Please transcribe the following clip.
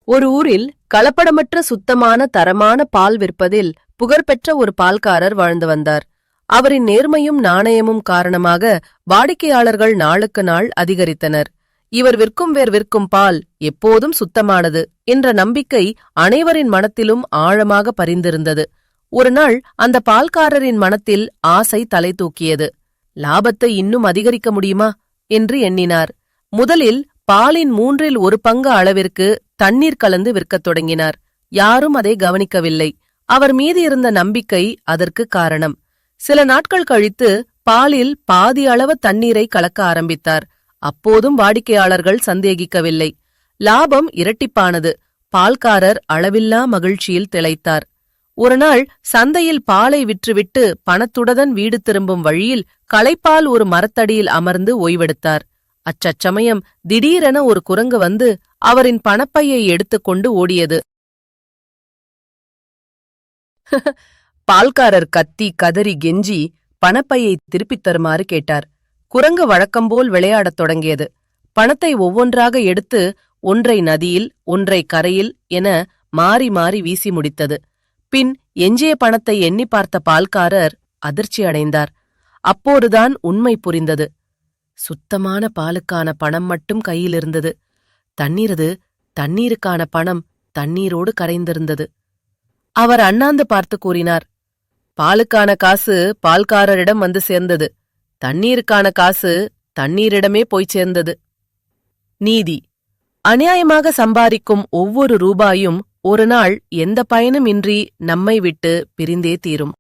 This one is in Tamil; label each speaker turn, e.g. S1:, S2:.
S1: ஒரு ஊரில் கலப்படமற்ற சுத்தமான தரமான பால் விற்பதில் புகழ்பெற்ற ஒரு பால்காரர் வாழ்ந்து வந்தார். அவரின் நேர்மையும் நாணயமும் காரணமாக வாடிக்கையாளர்கள் நாளுக்கு நாள் அதிகரித்தனர். இவர் விற்கும் பால் எப்போதும் சுத்தமானது என்ற நம்பிக்கை அனைவரின் மனத்திலும் ஆழமாக பதிந்திருந்தது. ஒரு நாள் அந்த பால்காரரின் மனத்தில் ஆசை தலை தூக்கியது. லாபத்தை இன்னும் அதிகரிக்க முடியுமா என்று எண்ணினார். முதலில் பாலின் 1/3 அளவிற்கு தண்ணீர் கலந்து விற்கத் தொடங்கினார். யாரும் அதை கவனிக்கவில்லை. அவர் மீது இருந்த நம்பிக்கை அதற்கு காரணம். சில நாட்கள் கழித்து பாலில் பாதி அளவு தண்ணீரை கலக்க ஆரம்பித்தார். அப்போதும் வாடிக்கையாளர்கள் சந்தேகிக்கவில்லை. லாபம் இரட்டிப்பானது. பால்காரர் அளவில்லா மகிழ்ச்சியில் திளைத்தார். ஒருநாள் சந்தையில் பாலை விற்றுவிட்டு பணத்துடன் வீடு திரும்பும் வழியில் களைப்பால் ஒரு மரத்தடியில் அமர்ந்து ஓய்வெடுத்தார். அச்சமயம் திடீரென ஒரு குரங்கு வந்து அவரின் பணப்பையை எடுத்துக்கொண்டு ஓடியது. பால்காரர் கத்தி கதறி கெஞ்சி பணப்பையை திருப்பித் தருமாறு கேட்டார். குரங்கு வழக்கம்போல் விளையாடத் தொடங்கியது. பணத்தை ஒவ்வொன்றாக எடுத்து ஒன்றை நதியில் ஒன்றை கரையில் என மாறி மாறி வீசி முடித்தது. பின் எஞ்சிய பணத்தை எண்ணி பார்த்த பால்காரர் அதிர்ச்சி அடைந்தார். அப்போதுதான் உண்மை புரிந்தது. சுத்தமான பாலுக்கான பணம் மட்டும் கையில் இருந்தது. தண்ணீருக்கான பணம் தண்ணீரோடு கரைந்திருந்தது. அவர் அண்ணாந்து பார்த்து கூறினார், பாலுக்கான காசு பால்காரரிடம் வந்து சேர்ந்தது. தண்ணீருக்கான காசு தண்ணீரிடமே போய் சேர்ந்தது. நீதி: அநியாயமாக சம்பாதிக்கும் ஒவ்வொரு ரூபாயும் ஒரு நாள் எந்த பயனும் இன்றி நம்மை விட்டு பிரிந்தே தீரும்.